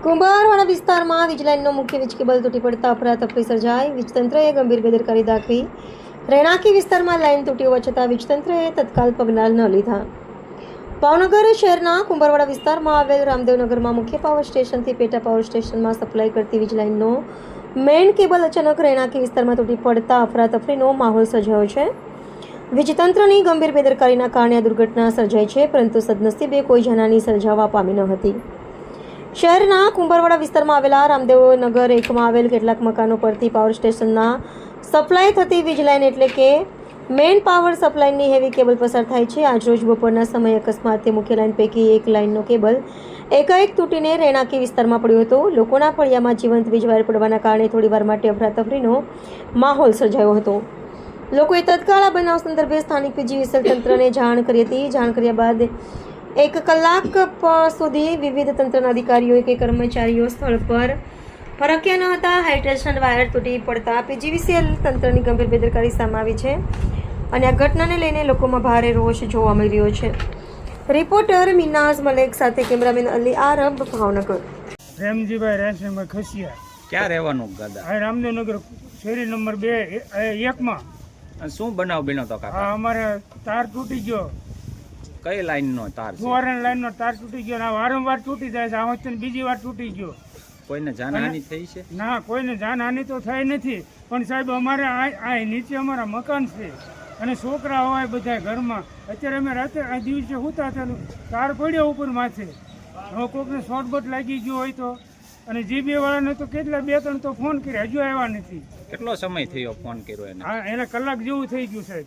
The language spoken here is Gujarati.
કુંભારવાડા વિસ્તારમાં વીજ લાઇનનો મુખ્ય વીજ કેબલ તૂટી પડતા અફરાતફરી સર્જાઈ. વીજતંત્રએ ગંભીર બેદરકારી દાખવી. રહેણાંકી વિસ્તારમાં લાઇન તૂટી હોવા છતાં વીજતંત્રએ તત્કાલ પગલાં ન લીધા. ભાવનગર શહેરના કુંભારવાડા વિસ્તારમાં આવેલ રામદેવનગરમાં મુખ્ય પાવર સ્ટેશનથી પેટા પાવર સ્ટેશનમાં સપ્લાય કરતી વીજ લાઇનનો મેઇન કેબલ અચાનક રહેણાંકી વિસ્તારમાં તૂટી પડતા અફરાતફરીનો માહોલ સર્જાયો છે. વીજતંત્રની ગંભીર બેદરકારીના કારણે આ દુર્ઘટના સર્જાઈ છે, પરંતુ સદનસીબે કોઈ જાનહાની સર્જાવા પામી ન હતી. શહેરના કુંભારવાડા વિસ્તારમાં આવેલા રામદેવનગર એકમાં આવેલ કેટલાક મકાનો પરથી પાવર સ્ટેશનના સપ્લાય થતી વીજ લાઇન એટલે કે મેઇન પાવર સપ્લાયની હેવી કેબલ પસાર થાય છે. આજરોજ બપોરના સમયે અકસ્માતે મુખ્ય લાઇન પૈકી એક લાઇનનો કેબલ એકાએક તૂટીને રહેણાંકી વિસ્તારમાં પડ્યો હતો. લોકોના ફળિયામાં જીવંત વીજ વાયર પડવાના કારણે થોડીવાર માટે અફરાતફરીનો માહોલ સર્જાયો હતો. લોકોએ તત્કાળ આ બનાવ સંદર્ભે સ્થાનિક પીજીવીસીએલ તંત્રને જાણ કરી હતી. જાણ કર્યા બાદ 1 કલાક સુધી વિવિધ તંત્રના અધિકારીઓ કે કર્મચારીઓ સ્થળ પર ફરક્યા ન હતા. હાઈટેન્શન વાયર તૂટી પડતા પીજીવીસીએલ તંત્રની ગંભીર બેદરકારી સામે આવી છે અને આ ઘટનાને લઈને લોકોમાં ભારે રોષ જોવા મળી રહ્યો છે. રિપોર્ટર મિનાઝ મલેક સાથે કેમેરામેન અલી આરબ, ભાવનગર. રેમજીભાઈ રેશમભાઈ ખસિયા. ક્યાં રહેવાનું દાદા? આ રામદેવનગર શેરી નંબર 2 1 માં. શું બનાવ બન્યો તો કાકા? અમારે તાર તૂટી ગયો. કઈ લાઈન નો તાર છે? ફોરેન લાઈન નો તાર તૂટી ગયો. આ વારંવાર તૂટી જાય છે. આ વખતે બીજી વાર તૂટી ગયો. કોઈને જાનહાનિ થઈ છે? ના, કોઈને જાનહાનિ તો થઈ નથી, પણ સાહેબ અમારે આ નીચે અમારા મકાન છે અને છોકરા હોય બધા ઘરમાં. અત્યારે અમે રાતે આ દિવસે સૂતા હતા, તાર પડ્યો ઉપર માથે. હવે કોઈકને શોર્ટબટ લાગી ગયો હોય તો, અને જીબી વાળાને તો કેટલા 2-3 તો ફોન કર્યા, હજુ આવ્યા નથી. કેટલો સમય થયો ફોન કર્યો એને? હા, એને કલાક જેવું થઈ ગયું સાહેબ.